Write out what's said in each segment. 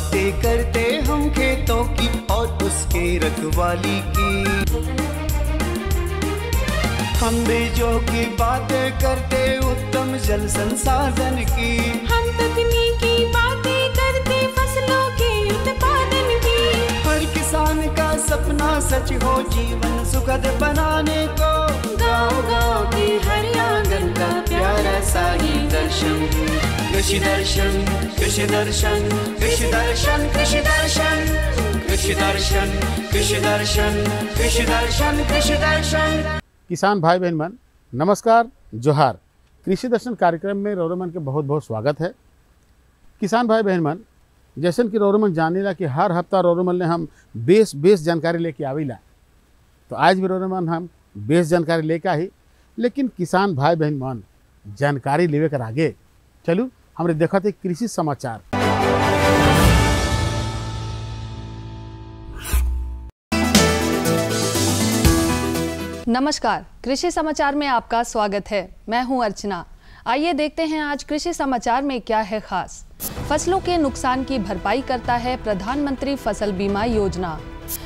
बातें करते हम खेतों की और उसके रखवाली की। हम बीजों की बातें करते उत्तम जल संसाधन की। हम तकनीकी बातें करते फसलों के उत्पादन की। हर किसान का सपना सच हो जीवन सुखद बनाने को। गाँव-गाँव के हर आंगन का प्यारा सा ही दर्शन। कृषि दर्शन, कृषि दर्शन, कृषि दर्शन, कृषि दर्शन, कृषि दर्शन, कृषि दर्शन, कृषि दर्शन, कृषि दर्शन। किसान भाई बहन मन नमस्कार, जोहार। कृषि दर्शन कार्यक्रम में रौरमन के बहुत बहुत स्वागत है। किसान भाई बहन मन, जैसन कि रौरमन जानेला कि हर हफ्ता रौरमन ने हम बेस जानकारी लेके आविला, तो आज भी रौरमन हम बेस जानकारी लेके आई। लेकिन किसान भाई बहन मन जानकारी लेवे कर आगे चलू हमरे देखत है कृषि समाचार। नमस्कार, कृषि समाचार में आपका स्वागत है। मैं हूं अर्चना। आइए देखते हैं आज कृषि समाचार में क्या है खास। फसलों के नुकसान की भरपाई करता है प्रधानमंत्री फसल बीमा योजना।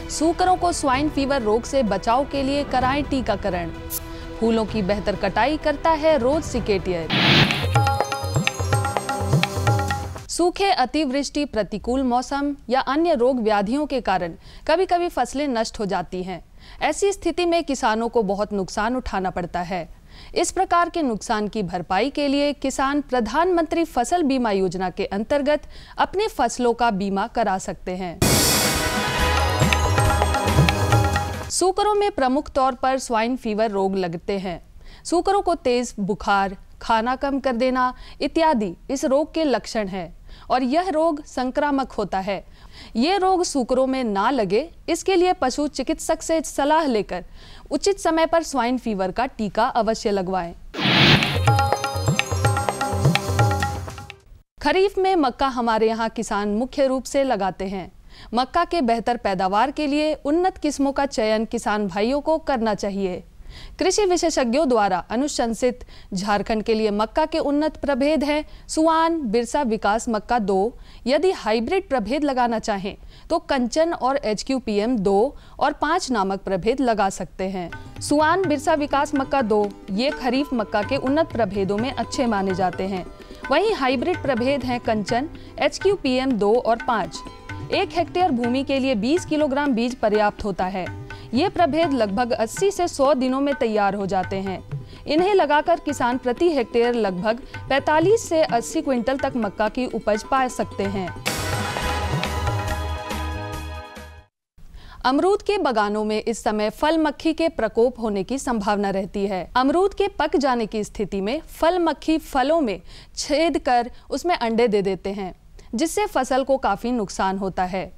सूकरों को स्वाइन फीवर रोग से बचाव के लिए कराएं टीकाकरण। फूलों की बेहतर कटाई करता है रोज सिकेटियर। सूखे, अतिवृष्टि, प्रतिकूल मौसम या अन्य रोग व्याधियों के कारण कभी कभी फसलें नष्ट हो जाती हैं। ऐसी स्थिति में किसानों को बहुत नुकसान उठाना पड़ता है। इस प्रकार के नुकसान की भरपाई के लिए किसान प्रधानमंत्री फसल बीमा योजना के अंतर्गत अपने फसलों का बीमा करा सकते हैं। सूकरों में प्रमुख तौर पर स्वाइन फीवर रोग लगते हैं। सूकरों को तेज बुखार, खाना कम कर देना इत्यादि इस रोग के लक्षण हैं और यह रोग संक्रामक होता है। ये रोग सूकरों में ना लगे, इसके लिए पशु चिकित्सक से सलाह लेकर उचित समय पर स्वाइन फीवर का टीका अवश्य लगवाएं। खरीफ में मक्का हमारे यहाँ किसान मुख्य रूप से लगाते हैं। मक्का के बेहतर पैदावार के लिए उन्नत किस्मों का चयन किसान भाइयों को करना चाहिए। कृषि विशेषज्ञों द्वारा अनुशंसित झारखंड के लिए मक्का के उन्नत प्रभेद हैं सुआन, बिरसा विकास मक्का 2। यदि हाइब्रिड प्रभेद लगाना चाहें तो कंचन और HQPM 2 और 5 नामक प्रभेद लगा सकते हैं। सुआन, बिरसा विकास मक्का 2 ये खरीफ मक्का के उन्नत प्रभेदों में अच्छे माने जाते हैं। वहीं हाइब्रिड प्रभेद हैं कंचन, HQPM 2 और 5। 1 हेक्टेयर भूमि के लिए 20 किलोग्राम बीज पर्याप्त होता है। ये प्रभेद लगभग 80 से 100 दिनों में तैयार हो जाते हैं। इन्हें लगाकर किसान प्रति हेक्टेयर लगभग 45 से 80 क्विंटल तक मक्का की उपज पा सकते हैं। अमरूद के बागानों में इस समय फल मक्खी के प्रकोप होने की संभावना रहती है। अमरूद के पक जाने की स्थिति में फल मक्खी फलों में छेद कर उसमें अंडे दे देते हैं, जिससे फसल को काफी नुकसान होता है।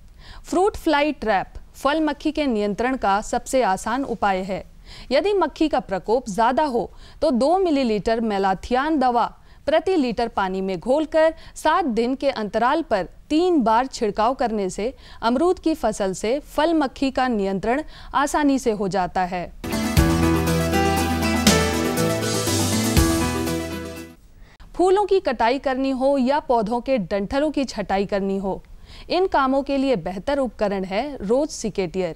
फ्रूट फ्लाई ट्रैप फल मक्खी के नियंत्रण का सबसे आसान उपाय है। यदि मक्खी का प्रकोप ज्यादा हो तो 2 मिलीलीटर मेलाथियान दवा प्रति लीटर पानी में घोलकर 7 दिन के अंतराल पर 3 बार छिड़काव करने से अमरूद की फसल से फल मक्खी का नियंत्रण आसानी से हो जाता है। फूलों की कटाई करनी हो या पौधों के डंठलों की छटाई करनी हो, इन कामों के लिए बेहतर उपकरण है रोज सिकेटियर।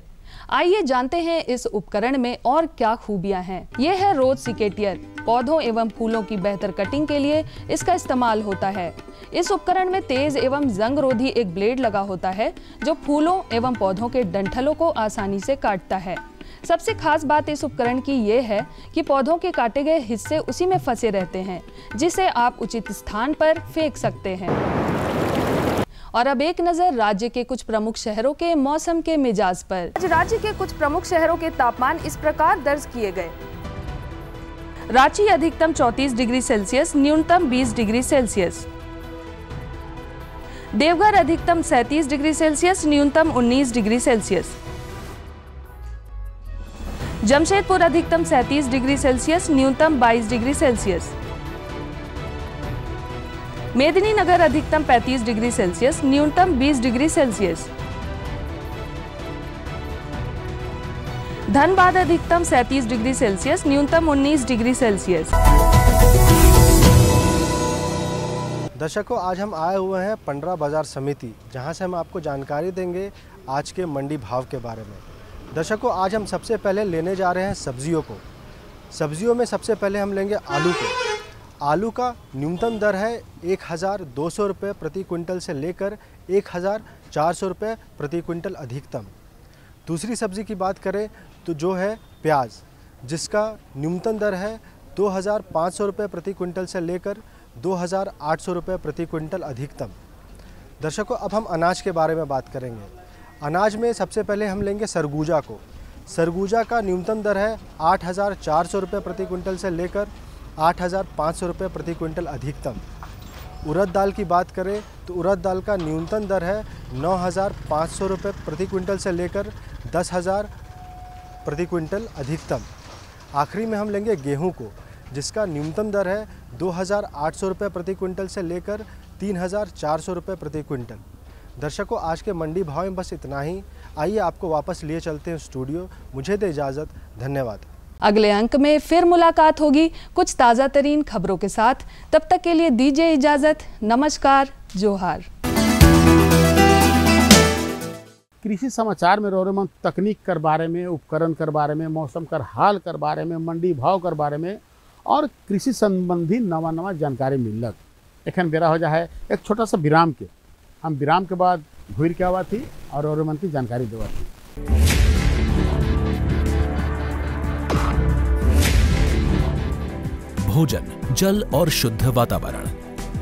आइए जानते हैं इस उपकरण में और क्या खूबियां हैं। यह है रोज सिकेटियर। पौधों एवं फूलों की बेहतर कटिंग के लिए इसका इस्तेमाल होता है। इस उपकरण में तेज एवं जंग रोधी एक ब्लेड लगा होता है जो फूलों एवं पौधों के डंठलों को आसानी से काटता है। सबसे खास बात इस उपकरण की यह है कि पौधों के काटे गए हिस्से उसी में फंसे रहते हैं, जिसे आप उचित स्थान पर फेंक सकते हैं। और अब एक नजर राज्य के कुछ प्रमुख शहरों के मौसम के मिजाज पर। आज राज्य के कुछ प्रमुख शहरों के तापमान इस प्रकार दर्ज किए गए। रांची अधिकतम 34 डिग्री सेल्सियस, न्यूनतम 20 डिग्री सेल्सियस। देवघर अधिकतम 37 डिग्री सेल्सियस, न्यूनतम 19 डिग्री सेल्सियस। जमशेदपुर अधिकतम 37 डिग्री सेल्सियस, न्यूनतम 22 डिग्री सेल्सियस। मेदिनीनगर अधिकतम 35 डिग्री सेल्सियस, न्यूनतम 20 डिग्री सेल्सियस। धनबाद अधिकतम 37 डिग्री सेल्सियस, न्यूनतम 19 डिग्री सेल्सियस। दर्शकों, आज हम आए हुए हैं पंडरा बाज़ार समिति, जहां से हम आपको जानकारी देंगे आज के मंडी भाव के बारे में। दर्शकों, आज हम सबसे पहले लेने जा रहे हैं सब्जियों को। सब्जियों में सबसे पहले हम लेंगे आलू को। आलू का न्यूनतम दर है 1200 रुपये प्रति क्विंटल से लेकर 1400 रुपये प्रति क्विंटल अधिकतम। दूसरी सब्ज़ी की बात करें तो जो है प्याज, जिसका न्यूनतम दर है 2500 रुपये प्रति क्विंटल से लेकर 2800 रुपये प्रति क्विंटल अधिकतम। दर्शकों, अब हम अनाज के बारे में बात करेंगे। अनाज में सबसे पहले हम लेंगे सरगुजा को। सरगुजा का न्यूनतम दर है 8400 रुपये प्रति क्विंटल से लेकर 8500 रुपये प्रति क्विंटल अधिकतम। उड़द दाल की बात करें तो उड़द दाल का न्यूनतम दर है 9500 रुपये प्रति क्विंटल से लेकर 10000 प्रति क्विंटल अधिकतम। आखिरी में हम लेंगे गेहूं को, जिसका न्यूनतम दर है 2800 रुपये प्रति क्विंटल से लेकर 3400 रुपये प्रति क्विंटल। दर्शकों, आज के मंडी भाव में बस इतना ही। आइए आपको वापस लिए चलते हैं स्टूडियो। मुझे दे इजाज़त, धन्यवाद। अगले अंक में फिर मुलाकात होगी कुछ ताज़ा तरीन खबरों के साथ। तब तक के लिए दीजिए इजाज़त। नमस्कार, जोहार। कृषि समाचार में रोरमन तकनीक कर बारे में, उपकरण कर बारे में, मौसम कर हाल कर बारे में, मंडी भाव कर बारे में और कृषि संबंधी नवा नवा जानकारी मिलक। एखन बेरा हो जाए एक छोटा सा विराम के। हम विराम के बाद घूर के आवा थी और रोरमन की जानकारी देवा थी। भोजन, जल और शुद्ध वातावरण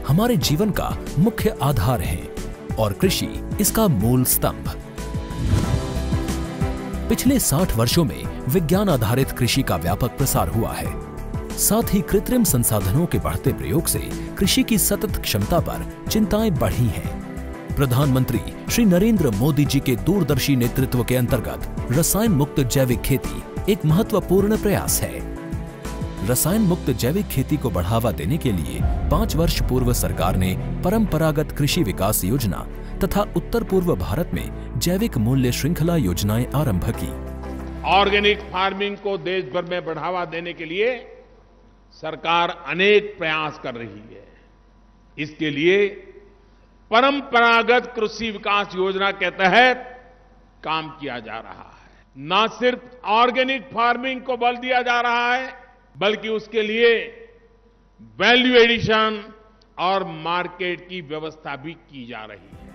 हमारे जीवन का मुख्य आधार है और कृषि इसका मूल स्तंभ। पिछले 60 वर्षों में विज्ञान आधारित कृषि का व्यापक प्रसार हुआ है। साथ ही कृत्रिम संसाधनों के बढ़ते प्रयोग से कृषि की सतत क्षमता पर चिंताएं बढ़ी हैं। प्रधानमंत्री श्री नरेंद्र मोदी जी के दूरदर्शी नेतृत्व के अंतर्गत रसायन मुक्त जैविक खेती एक महत्वपूर्ण प्रयास है। रसायन मुक्त जैविक खेती को बढ़ावा देने के लिए 5 वर्ष पूर्व सरकार ने परंपरागत कृषि विकास योजना तथा उत्तर पूर्व भारत में जैविक मूल्य श्रृंखला योजनाएं आरंभ की। ऑर्गेनिक फार्मिंग को देश भर में बढ़ावा देने के लिए सरकार अनेक प्रयास कर रही है। इसके लिए परंपरागत कृषि विकास योजना के तहत काम किया जा रहा है। न सिर्फ ऑर्गेनिक फार्मिंग को बल दिया जा रहा है, बल्कि उसके लिए वैल्यू एडिशन और मार्केट की व्यवस्था भी की जा रही है।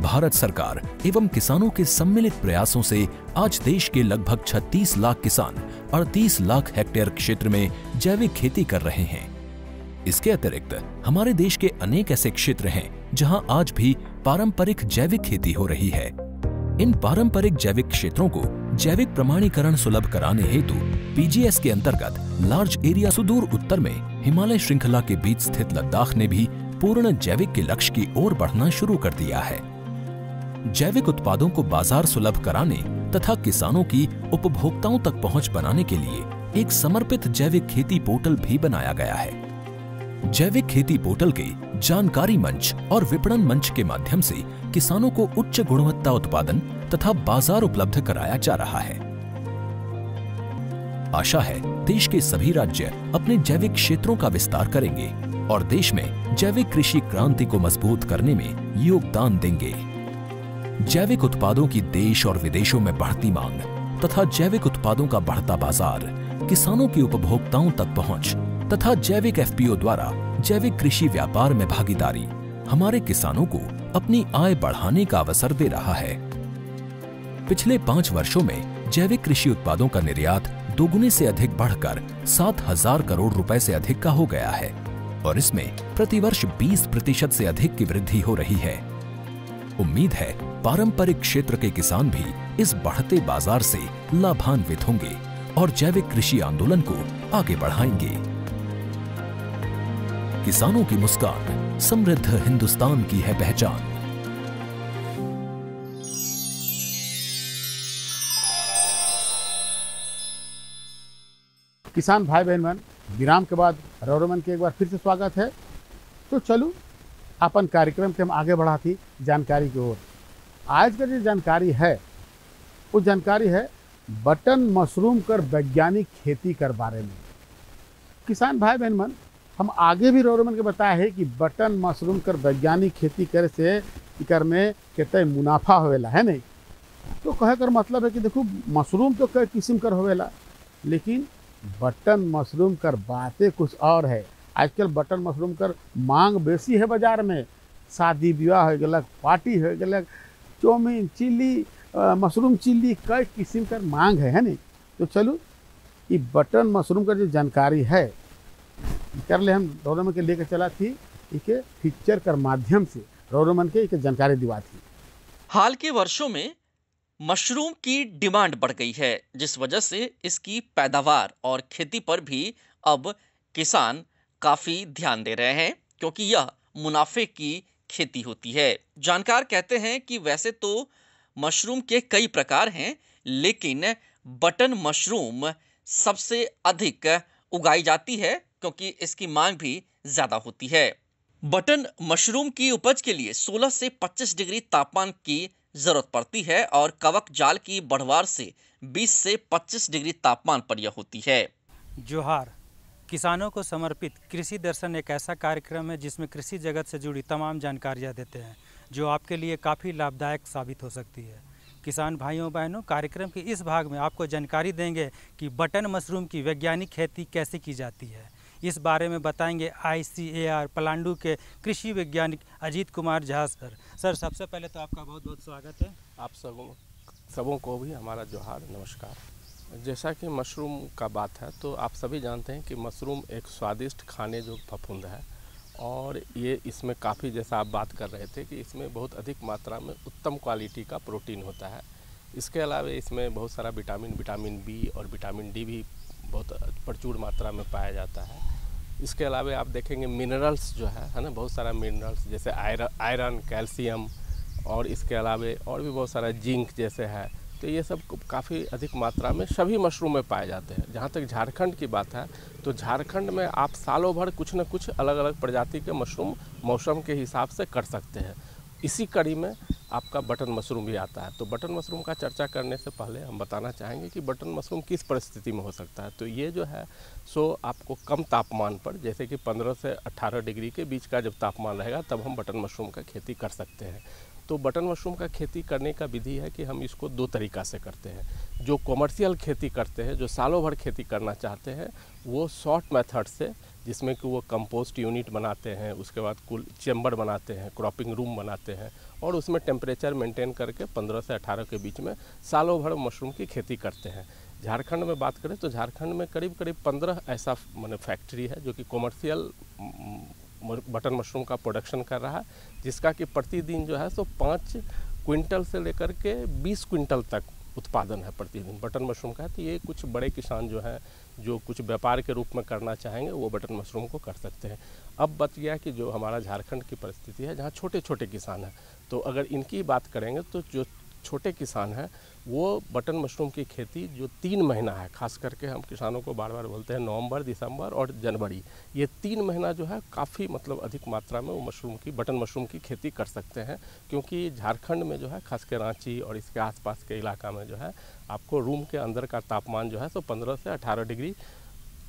भारत सरकार एवं किसानों के सम्मिलित प्रयासों से आज देश के लगभग 36 लाख किसान 38 लाख हेक्टेयर क्षेत्र में जैविक खेती कर रहे हैं। इसके अतिरिक्त हमारे देश के अनेक ऐसे क्षेत्र हैं जहां आज भी पारंपरिक जैविक खेती हो रही है। इन पारंपरिक जैविक क्षेत्रों को जैविक प्रमाणीकरण सुलभ कराने हेतु पीजीएस के अंतर्गत लार्ज एरिया सुदूर उत्तर में हिमालय श्रृंखला के बीच स्थित लद्दाख ने भी पूर्ण जैविक के लक्ष्य की ओर बढ़ना शुरू कर दिया है। जैविक उत्पादों को बाजार सुलभ कराने तथा किसानों की उपभोक्ताओं तक पहुंच बनाने के लिए एक समर्पित जैविक खेती पोर्टल भी बनाया गया है। जैविक खेती पोर्टल के जानकारी मंच और विपणन मंच के माध्यम से किसानों को उच्च गुणवत्ता उत्पादन तथा बाजार उपलब्ध कराया जा रहा है। आशा है देश के सभी राज्य अपने जैविक क्षेत्रों का विस्तार करेंगे और देश में जैविक कृषि क्रांति को मजबूत करने में योगदान देंगे। जैविक उत्पादों की देश और विदेशों में बढ़ती मांग तथा जैविक उत्पादों का बढ़ता बाजार, किसानों की उपभोक्ताओं तक पहुंच तथा जैविक एफपीओ द्वारा जैविक कृषि व्यापार में भागीदारी हमारे किसानों को अपनी आय बढ़ाने का अवसर दे रहा है। पिछले 5 वर्षों में जैविक कृषि उत्पादों का निर्यात दोगुने से अधिक बढ़कर 7,000 करोड़ रुपए से अधिक का हो गया है और इसमें प्रतिवर्ष 20% से अधिक की वृद्धि हो रही है। उम्मीद है पारंपरिक क्षेत्र के किसान भी इस बढ़ते बाजार से लाभान्वित होंगे और जैविक कृषि आंदोलन को आगे बढ़ाएंगे। किसानों की मुस्कान समृद्ध हिंदुस्तान की है पहचान। किसान भाई बहन मन, विराम के बाद रोरमन के एक बार फिर से स्वागत है। तो चलो अपन कार्यक्रम के हम आगे बढ़ाती जानकारी की ओर। आज का जो जानकारी है वो जानकारी है बटन मशरूम कर वैज्ञानिक खेती कर बारे में। किसान भाई बहन मन, हम आगे भी रोरमन के बताया है कि बटन मशरूम कर वैज्ञानिक खेती करे से इकर में कितना मुनाफा होवेला है नहीं। तो कहे कर मतलब है कि देखो मशरूम तो कई किस्म कर होवेला, लेकिन बटन मशरूम कर बातें कुछ और है। आजकल बटन मशरूम कर मांग बेसी है बाजार में, शादी विवाह हो गलक, पार्टी हो गलक, चाउमीन चिल्ली, मशरूम चिल्ली, कई किस्म कर मांग है नहीं। तो चलो ये बटन मशरूम का जो जानकारी है कर ले, हम रोरमन के लेकर चला थी इके पिक्चर कर माध्यम से रोरमन के इके जानकारी दिवा थी। हाल के वर्षों में मशरूम की डिमांड बढ़ गई है, जिस वजह से इसकी पैदावार और खेती पर भी अब किसान काफी ध्यान दे रहे हैं, क्योंकि यह मुनाफे की खेती होती है। जानकार कहते हैं कि वैसे तो मशरूम के कई प्रकार हैं, लेकिन बटन मशरूम सबसे अधिक उगाई जाती है, क्योंकि इसकी मांग भी ज्यादा होती है। बटन मशरूम की उपज के लिए 16 से 25 डिग्री तापमान की जरूरत पड़ती है और कवक जाल की बढ़वार से 20 से 25 डिग्री तापमान पर यह होती है। जोहार। किसानों को समर्पित कृषि दर्शन एक ऐसा कार्यक्रम है जिसमें कृषि जगत से जुड़ी तमाम जानकारियां देते हैं, जो आपके लिए काफ़ी लाभदायक साबित हो सकती है। किसान भाइयों बहनों, कार्यक्रम के इस भाग में आपको जानकारी देंगे कि बटन मशरूम की वैज्ञानिक खेती कैसे की जाती है। इस बारे में बताएंगे ICAR पलांडू के कृषि वैज्ञानिक अजीत कुमार झा सर। सर, सबसे पहले तो आपका बहुत बहुत स्वागत है। आप सबों को भी हमारा जोहार, नमस्कार। जैसा कि मशरूम का बात है, तो आप सभी जानते हैं कि मशरूम एक स्वादिष्ट खाने जो फफूंद है, और ये इसमें काफ़ी, जैसा आप बात कर रहे थे, कि इसमें बहुत अधिक मात्रा में उत्तम क्वालिटी का प्रोटीन होता है। इसके अलावा इसमें बहुत सारा विटामिन B और विटामिन D भी बहुत प्रचुर मात्रा में पाया जाता है। इसके अलावा आप देखेंगे मिनरल्स जो है ना, बहुत सारा मिनरल्स जैसे आयरन, कैल्शियम, और इसके अलावा और भी बहुत सारा जिंक जैसे है, तो ये सब काफ़ी अधिक मात्रा में सभी मशरूम में पाए जाते हैं। जहाँ तक झारखंड की बात है, तो झारखंड में आप सालों भर कुछ न कुछ अलग अलग प्रजाति के मशरूम मौसम के हिसाब से कर सकते हैं। इसी कड़ी में आपका बटन मशरूम भी आता है। तो बटन मशरूम का चर्चा करने से पहले हम बताना चाहेंगे कि बटन मशरूम किस परिस्थिति में हो सकता है। तो ये जो है सो आपको कम तापमान पर, जैसे कि 15 से 18 डिग्री के बीच का जब तापमान रहेगा, तब हम बटन मशरूम का खेती कर सकते हैं। तो बटन मशरूम का खेती करने का विधि है कि हम इसको 2 तरीक़ा से करते हैं। जो कॉमर्शियल खेती करते हैं, जो सालों भर खेती करना चाहते हैं, वो शॉर्ट मेथड से, जिसमें कि वो कंपोस्ट यूनिट बनाते हैं, उसके बाद कुल चेम्बर बनाते हैं, क्रॉपिंग रूम बनाते हैं, और उसमें टेम्परेचर मेंटेन करके 15 से 18 के बीच में सालों भर मशरूम की खेती करते हैं। झारखंड में बात करें तो झारखंड में करीब 15 ऐसा फैक्ट्री है जो कि कॉमर्शियल बटन मशरूम का प्रोडक्शन कर रहा है, जिसका कि प्रतिदिन जो है सो 5 क्विंटल से लेकर के 20 क्विंटल तक उत्पादन है प्रतिदिन बटन मशरूम का है। तो ये कुछ बड़े किसान जो हैं, जो कुछ व्यापार के रूप में करना चाहेंगे, वो बटन मशरूम को कर सकते हैं। अब बच गया कि जो हमारा झारखंड की परिस्थिति है, जहाँ छोटे छोटे किसान हैं, तो अगर इनकी बात करेंगे तो जो छोटे किसान हैं वो बटन मशरूम की खेती जो 3 महीना है, खास करके हम किसानों को बार बार बोलते हैं नवंबर, दिसंबर और जनवरी, ये 3 महीना जो है काफ़ी मतलब अधिक मात्रा में वो मशरूम की, बटन मशरूम की खेती कर सकते हैं। क्योंकि झारखंड में जो है, खास कर रांची और इसके आसपास के इलाका में जो है, आपको रूम के अंदर का तापमान जो है तो 15 से 18 डिग्री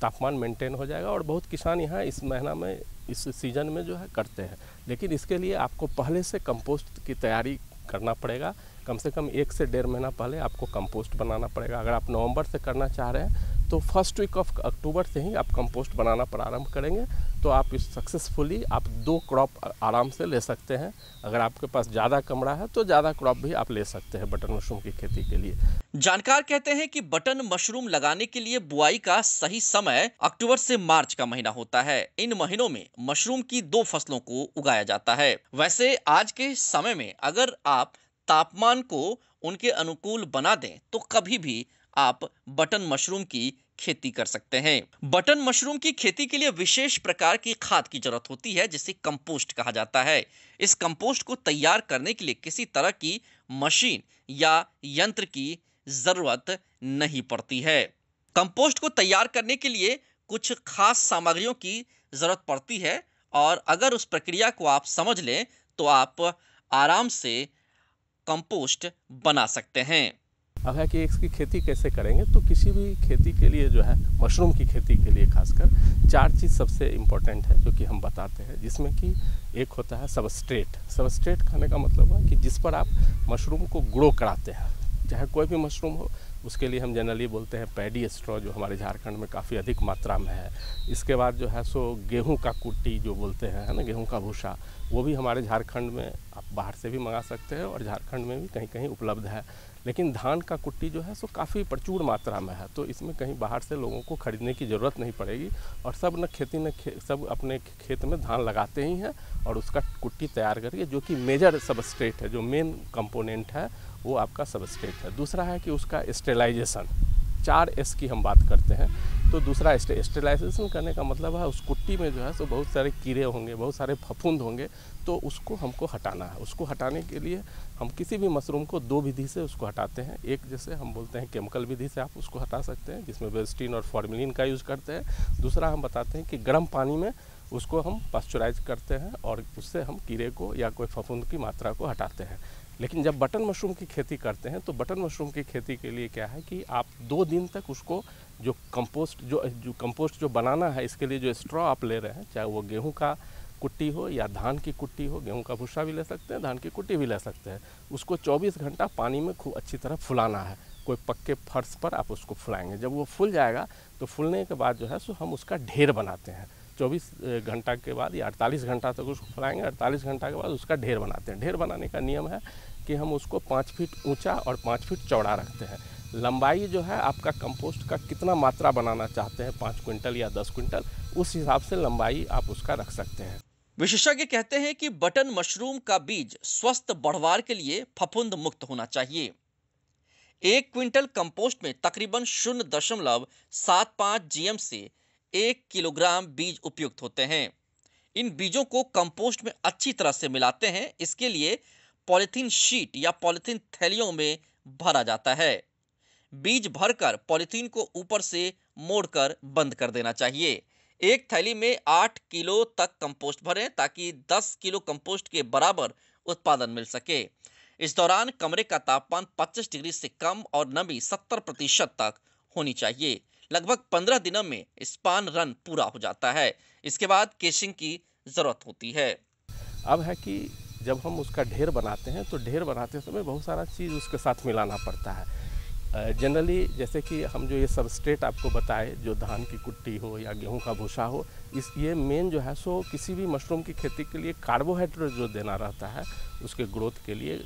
तापमान मेंटेन हो जाएगा। और बहुत किसान यहाँ इस महीना में, इस सीज़न में जो है करते हैं। लेकिन इसके लिए आपको पहले से कंपोस्ट की तैयारी करना पड़ेगा। कम से कम 1 से 1.5 महीना पहले आपको कंपोस्ट बनाना पड़ेगा। अगर आप नवंबर से करना चाह रहे हैं तो फर्स्ट वीक ऑफ अक्टूबर से ही आप कंपोस्ट बनाना प्रारंभ करेंगे, तो आप इस सक्सेसफुली आप 2 क्रॉप आराम से ले सकते हैं। अगर आपके पास ज़्यादा कमरा है तो ज़्यादा क्रॉप भी आप ले सकते हैं बटन मशरूम की खेती के लिए। जानकार कहते हैं कि बटन मशरूम लगाने के लिए बुआई का सही समय अक्टूबर से मार्च का महीना होता है। इन महीनों में मशरूम की 2 फसलों को उगाया जाता है। वैसे आज के समय में अगर आप तापमान को उनके अनुकूल बना दें तो कभी भी आप बटन मशरूम की खेती कर सकते हैं। बटन मशरूम की खेती के लिए विशेष प्रकार की खाद की जरूरत होती है, जिसे कंपोस्ट कहा जाता है। इस कंपोस्ट को तैयार करने के लिए किसी तरह की मशीन या यंत्र की जरूरत नहीं पड़ती है। कंपोस्ट को तैयार करने के लिए कुछ खास सामग्रियों की जरूरत पड़ती है, और अगर उस प्रक्रिया को आप समझ लें तो आप आराम से कंपोस्ट बना सकते हैं। अब है कि इसकी खेती कैसे करेंगे, तो किसी भी खेती के लिए जो है, मशरूम की खेती के लिए खासकर 4 चीज़ सबसे इम्पोर्टेंट है जो कि हम बताते हैं, जिसमें कि एक होता है सबस्ट्रेट। सबस्ट्रेट खाने का मतलब है कि जिस पर आप मशरूम को ग्रो कराते हैं, चाहे कोई भी मशरूम हो, उसके लिए हम जनरली बोलते हैं पैडी स्ट्रॉ, जो हमारे झारखंड में काफ़ी अधिक मात्रा में है। इसके बाद जो है सो गेहूं का कुट्टी जो बोलते हैं, है ना, गेहूं का भूसा, वो भी हमारे झारखंड में आप बाहर से भी मंगा सकते हैं और झारखंड में भी कहीं कहीं उपलब्ध है। लेकिन धान का कुट्टी जो है सो काफ़ी प्रचुर मात्रा में है, तो इसमें कहीं बाहर से लोगों को खरीदने की ज़रूरत नहीं पड़ेगी और सब सब अपने खेत में धान लगाते ही हैं और उसका कुट्टी तैयार करके, जो कि मेजर सबस्ट्रेट है, जो मेन कंपोनेंट है, वो आपका सबस्ट्रेट है। दूसरा है कि उसका स्टेलाइजेशन, 4S की हम बात करते हैं। तो दूसरा स्टेलाइजेशन करने का मतलब है उस कुट्टी में जो है सो बहुत सारे कीड़े होंगे, बहुत सारे फफूंद होंगे, तो उसको हमको हटाना है। उसको हटाने के लिए हम किसी भी मशरूम को 2 विधि से उसको हटाते हैं। एक जैसे हम बोलते हैं केमिकल विधि से आप उसको हटा सकते हैं, जिसमें बेस्टीन और फॉर्मेलिन का यूज़ करते हैं। दूसरा हम बताते हैं कि गर्म पानी में उसको हम पास्चराइज करते हैं और उससे हम कीड़े को या कोई फफूंद की मात्रा को हटाते हैं। लेकिन जब बटन मशरूम की खेती करते हैं, तो बटन मशरूम की खेती के लिए क्या है कि आप 2 दिन तक उसको जो कंपोस्ट जो बनाना है, इसके लिए जो स्ट्रॉ आप ले रहे हैं, चाहे वो गेहूं का कुट्टी हो या धान की कुट्टी हो, गेहूं का भूसा भी ले सकते हैं, धान की कुट्टी भी ले सकते हैं, उसको 24 घंटा पानी में खूब अच्छी तरह फुलाना है। कोई पक्के फर्श पर आप उसको फुलाएंगे। जब वो फूल जाएगा तो फूलने के बाद जो है सो हम उसका ढेर बनाते हैं। 24 घंटा के बाद या 48 घंटा तक उसको फुलाएंगे, 48 घंटा के बाद उसका ढेर बनाते हैं। ढेर बनाने का नियम है कि हम उसको 5 फीट ऊंचा और 5 फीट चौड़ा रखते हैं। लंबाई जो है आपका कंपोस्ट का कितना मात्रा बनाना चाहते हैं, 5 क्विंटल या 10 क्विंटल, उस हिसाब से लंबाई आप उसका रख सकते हैं। विशेषज्ञ कहते हैं कि बटन मशरूम का बीज स्वस्थ बढ़वार के लिए फफूंद मुक्त होना चाहिए। 1 क्विंटल कंपोस्ट में तकरीबन 0.75 GM से 1 किलोग्राम बीज उपयुक्त होते हैं। इन बीजों को कंपोस्ट में अच्छी तरह से मिलाते हैं। इसके लिए पॉलीथीन शीट या पॉलीथीन थैलियों में भरा जाता है। बीज भरकर पॉलीथीन को ऊपर से मोड़कर बंद कर देना चाहिए। एक थैली में 8 किलो तक कंपोस्ट भरें ताकि 10 किलो कंपोस्ट के बराबर उत्पादन मिल सके। इस दौरान कमरे का तापमान 25 डिग्री से कम और नमी 70% तक होनी चाहिए। लगभग 15 दिनों में स्पान रन पूरा हो जाता है। इसके बाद केशिंग की जरूरत होती है। अब है कि जब हम उसका ढेर बनाते हैं, तो ढेर बनाते समय बहुत सारा चीज़ उसके साथ मिलाना पड़ता है। जनरली जैसे कि हम जो ये सबस्ट्रेट आपको बताए, जो धान की कुट्टी हो या गेहूं का भूसा हो, ये मेन जो है सो किसी भी मशरूम की खेती के लिए कार्बोहाइड्रेट जो देना रहता है उसके ग्रोथ के लिए,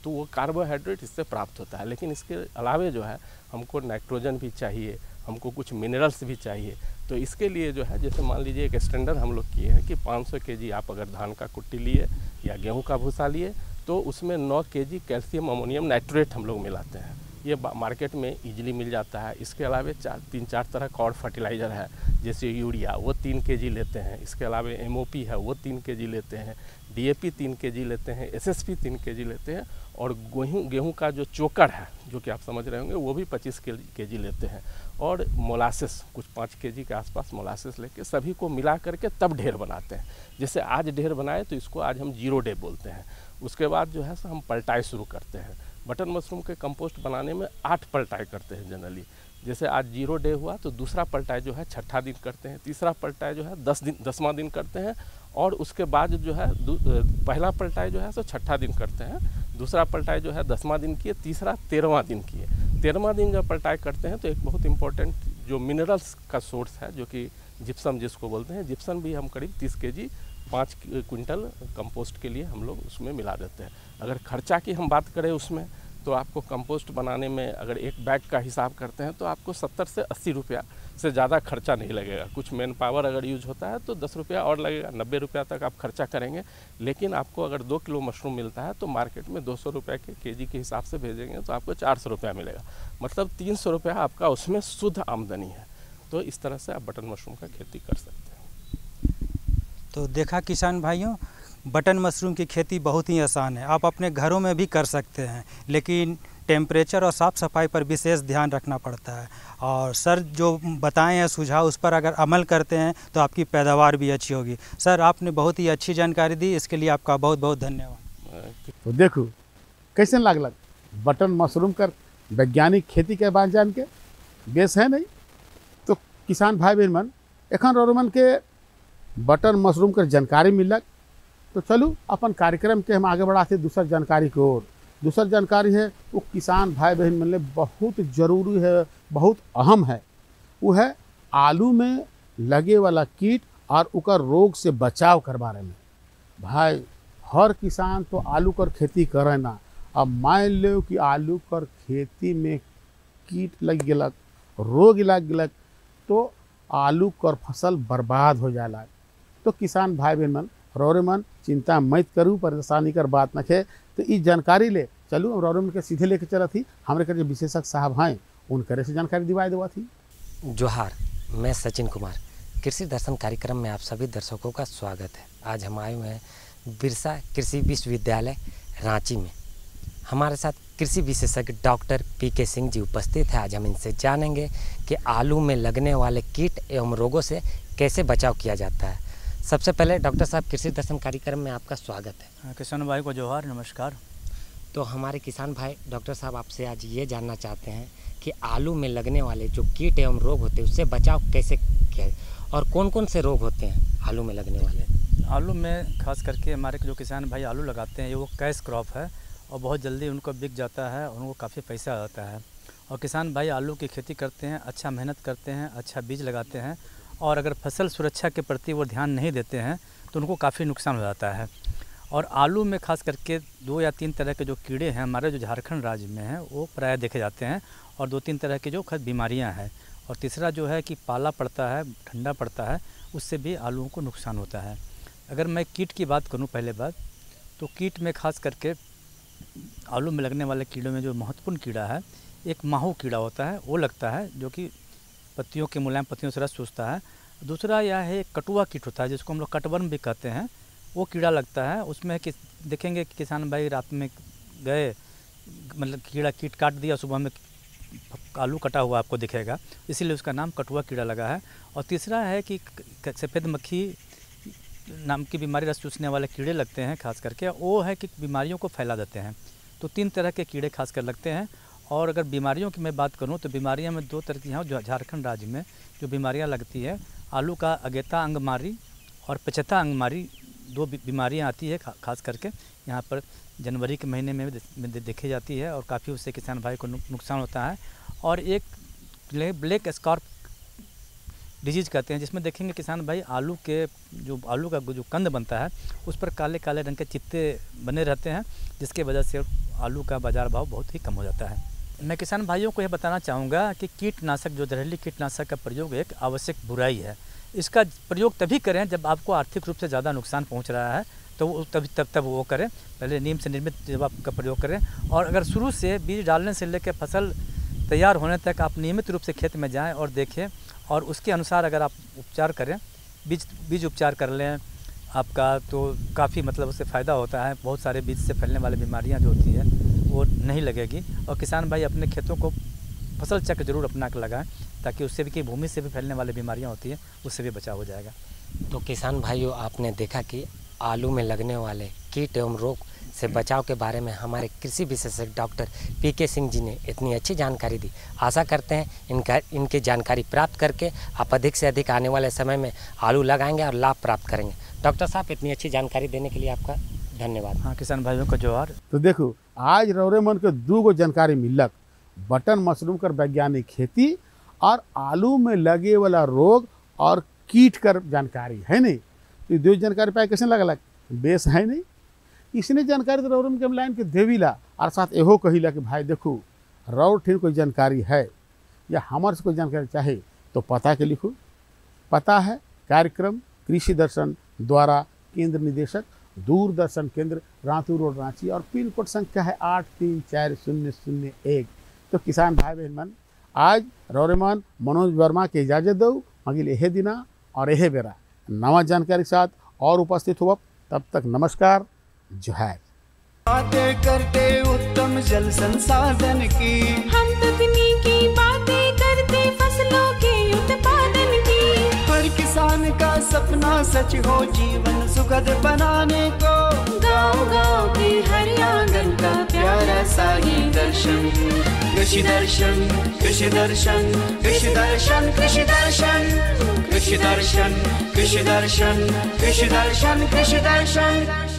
तो वो कार्बोहाइड्रेट इससे प्राप्त होता है। लेकिन इसके अलावे जो है हमको नाइट्रोजन भी चाहिए, हमको कुछ मिनरल्स भी चाहिए। तो इसके लिए जो है, जैसे मान लीजिए एक स्टैंडर्ड हम लोग किए हैं कि 500 kg आप अगर धान का कुट्टी लिए या गेहूं का भूसा लिए, तो उसमें 9 kg कैल्शियम अमोनियम नाइट्रेट हम लोग मिलाते हैं। ये मार्केट में इजीली मिल जाता है। इसके अलावा 3-4 तरह का और फर्टिलाइज़र है, जैसे यूरिया, वो 3 kg लेते हैं। इसके अलावा MOP है, वो 3 kg लेते हैं। DAP 3 kg लेते हैं। SSP 3 kg लेते हैं। और गेहूं का जो चोकर है, जो कि आप समझ रहे होंगे, वो भी 25 kg लेते हैं। और मोलासेस कुछ 5 kg के आसपास मोलासेस लेके सभी को मिला करके तब ढेर बनाते हैं। जैसे आज ढेर बनाए तो इसको आज हम 0 डे बोलते हैं। उसके बाद जो है हम पलटाई शुरू करते हैं। बटन मशरूम के कंपोस्ट बनाने में 8 पलटाई करते हैं जनरली। जैसे आज 0 डे हुआ तो दूसरा पलटाई जो है 6ठा दिन करते हैं, तीसरा पलटाई जो है 10वां दिन करते हैं, और उसके बाद जो है पहला पलटाई जो है सो 6ठा दिन करते हैं, दूसरा पलटाई जो है 10वां दिन किए, तीसरा 13वां दिन किए। 13वां दिन जब पलटाई करते हैं तो एक बहुत इंपॉर्टेंट जो मिनरल्स का सोर्स है, जो कि जिप्सम जिसको बोलते हैं, जिप्सम भी हम करीब 30 kg 5 क्विंटल कंपोस्ट के लिए हम लोग उसमें मिला देते हैं। अगर खर्चा की हम बात करें उसमें, तो आपको कंपोस्ट बनाने में अगर एक बैग का हिसाब करते हैं तो आपको 70 से 80 रुपया से ज़्यादा खर्चा नहीं लगेगा। कुछ मैन पावर अगर यूज होता है तो 10 रुपया और लगेगा, 90 रुपया तक आप खर्चा करेंगे। लेकिन आपको अगर 2 किलो मशरूम मिलता है तो मार्केट में 200 रुपये के केजी के हिसाब से भेजेंगे तो आपको 400 रुपया मिलेगा। मतलब 300 रुपया आपका उसमें शुद्ध आमदनी है। तो इस तरह से आप बटन मशरूम का खेती कर सकते हैं। तो देखा किसान भाइयों, बटन मशरूम की खेती बहुत ही आसान है, आप अपने घरों में भी कर सकते हैं, लेकिन टेम्परेचर और साफ़ सफाई पर विशेष ध्यान रखना पड़ता है। और सर जो बताए हैं सुझाव, उस पर अगर अमल करते हैं तो आपकी पैदावार भी अच्छी होगी। सर आपने बहुत ही अच्छी जानकारी दी, इसके लिए आपका बहुत बहुत धन्यवाद। तो देखो कैसे लागलक बटन मशरूम कर वैज्ञानिक खेती के बात जान के बेस है नहीं। तो किसान भाई बहन मन एखन रोरमन के बटन मशरूम के जानकारी मिलक। तो चलू अपन कार्यक्रम के हम आगे बढ़ाते दूसर जानकारी की ओर। दूसर जानकारी है वो किसान भाई बहन मन ले बहुत जरूरी है, बहुत अहम है। वो है आलू में लगे वाला कीट और उकर रोग से बचाव कर बारे में। भाई हर किसान तो आलू कर खेती करे ना। अब मान लो कि आलू कर खेती में कीट लग गलक, रोग लग गलक, तो आलू कर फसल बर्बाद हो जाला। तो किसान भाई बहन मन रोरेमन चिंता मत करूँ, परेशानी कर बात न है। तो इस जानकारी ले चलू रोरेमन के सीधे लेके चला थी। हमारे कर जो विशेषज्ञ साहब हैं उनकरे से जानकारी दिवाई देवा थी। जोहार, मैं सचिन कुमार। कृषि दर्शन कार्यक्रम में आप सभी दर्शकों का स्वागत है। आज हम आए हुए हैं बिरसा कृषि विश्वविद्यालय रांची में। हमारे साथ कृषि विशेषज्ञ डॉक्टर पीके सिंह जी उपस्थित है। आज हम इनसे जानेंगे कि आलू में लगने वाले कीट एवं रोगों से कैसे बचाव किया जाता है। सबसे पहले डॉक्टर साहब, कृषि दर्शन कार्यक्रम में आपका स्वागत है। किसान भाई को जोहार, नमस्कार। तो हमारे किसान भाई डॉक्टर साहब आपसे आज ये जानना चाहते हैं कि आलू में लगने वाले जो कीट एवं रोग होते हैं उससे बचाव कैसे किया और कौन कौन से रोग होते हैं आलू में लगने वाले। आलू में खास करके हमारे जो किसान भाई आलू लगाते हैं ये वो कैश क्रॉप है और बहुत जल्दी उनको बिक जाता है और उनको काफ़ी पैसा आता है। और किसान भाई आलू की खेती करते हैं, अच्छा मेहनत करते हैं, अच्छा बीज लगाते हैं और अगर फसल सुरक्षा के प्रति वो ध्यान नहीं देते हैं तो उनको काफ़ी नुकसान हो जाता है। और आलू में खास करके 2 या 3 तरह के जो कीड़े हैं हमारे जो झारखंड राज्य में हैं वो प्राय देखे जाते हैं और 2-3 तरह की जो बीमारियां हैं। और तीसरा जो है कि पाला पड़ता है, ठंडा पड़ता है, उससे भी आलूओं को नुकसान होता है। अगर मैं कीट की बात करूं पहले बात, तो कीट में खास करके आलू में लगने वाले कीड़ों में जो महत्वपूर्ण कीड़ा है एक माहू कीड़ा होता है, वो लगता है जो कि पत्तियों के मुलायम पत्तियों से रस चूसता है। दूसरा यह है कटुआ कीट होता है जिसको हम लोग कटवर्म भी कहते हैं, वो कीड़ा लगता है। उसमें कि देखेंगे कि किसान भाई रात में गए, मतलब कीड़ा कीट काट दिया, सुबह में आलू कटा हुआ आपको दिखेगा, इसीलिए उसका नाम कटुआ कीड़ा लगा है। और तीसरा है कि सफ़ेद मक्खी नाम की बीमारी रस चूसने वाले कीड़े लगते हैं खास करके, वो है कि बीमारियों को फैला देते हैं। तो 3 तरह के कीड़े खास कर लगते हैं। और अगर बीमारियों की मैं बात करूं तो बीमारियां में 2 तरह की हैं जो झारखंड राज्य में जो बीमारियां लगती है। आलू का अगेता अंगमारी और पचेता अंगमारी 2 बीमारियां आती है खास करके यहाँ पर जनवरी के महीने में देखी जाती है और काफ़ी उससे किसान भाई को नुकसान होता है। और एक ब्लैक स्कॉर्प डिजीज़ कहते हैं जिसमें देखेंगे किसान भाई आलू का जो कंद बनता है उस पर काले काले रंग के चित्ते बने रहते हैं, जिसके वजह से आलू का बाज़ार भाव बहुत ही कम हो जाता है। मैं किसान भाइयों को यह बताना चाहूँगा कि कीटनाशक जो जहरीली कीटनाशक का प्रयोग एक आवश्यक बुराई है। इसका प्रयोग तभी करें जब आपको आर्थिक रूप से ज़्यादा नुकसान पहुँच रहा है, तो तब वो करें। पहले नीम से निर्मित जब आपका प्रयोग करें, और अगर शुरू से बीज डालने से लेकर फसल तैयार होने तक आप नियमित रूप से खेत में जाएं और देखें और उसके अनुसार अगर आप उपचार करें, बीज उपचार कर लें आपका, तो काफ़ी मतलब उससे फ़ायदा होता है। बहुत सारे बीज से फैलने वाली बीमारियां जो होती है वो नहीं लगेगी। और किसान भाई अपने खेतों को फसल चक्र जरूर अपना कर लगाएं ताकि उससे भी कि भूमि से भी फैलने वाली बीमारियां होती हैं उससे भी बचाव हो जाएगा। तो किसान भाइयों, आपने देखा कि आलू में लगने वाले कीट एवं रोग से बचाव के बारे में हमारे कृषि विशेषज्ञ डॉक्टर पीके सिंह जी ने इतनी अच्छी जानकारी दी। आशा करते हैं इनकी जानकारी प्राप्त करके आप अधिक से अधिक आने वाले समय में आलू लगाएंगे और लाभ प्राप्त करेंगे। डॉक्टर साहब, इतनी अच्छी जानकारी देने के लिए आपका धन्यवाद। हाँ, किसान भाइयों को जोहार। तो देखो आज रोरेमन के 2 जानकारी मिलक, बटन मशरूम कर वैज्ञानिक खेती और आलू में लगे वाला रोग और कीट कर जानकारी है नहीं। तो 2 जानकारी पाए कैसे लगल, बेस है नहीं। इसने जानकारी तो रोरेमन के लाइन के देवीला और साथ एहो कहिला कि भाई देखो रौर ठीक कोई जानकारी है या हमारे से कोई जानकारी चाहे तो पता के लिखो। पता है कार्यक्रम कृषि दर्शन द्वारा केंद्र निदेशक दूरदर्शन केंद्र रातू रोड रांची और पिन कोड संख्या है 834001। तो किसान भाई बहन मन आज रोरेमन मनोज वर्मा के इजाज़त दो अगिल यह दिना और यह बेरा नवा जानकारी के साथ और उपस्थित हुआ। तब तक नमस्कार, जोहार। बातें करते उत्तम जल संसाधन की, हम तकनीकी बातें करते फसलों के उत्पादन की। हर किसान का सपना सच हो जीवन सुखद बनाने को, गाँव गाँव के हर आंगन का प्यारा सा ही दर्शन। कृषि दर्शन कृषि दर्शन कृषि दर्शन कृषि दर्शन कृषि दर्शन कृषि दर्शन कृषि दर्शन कृषि दर्शन।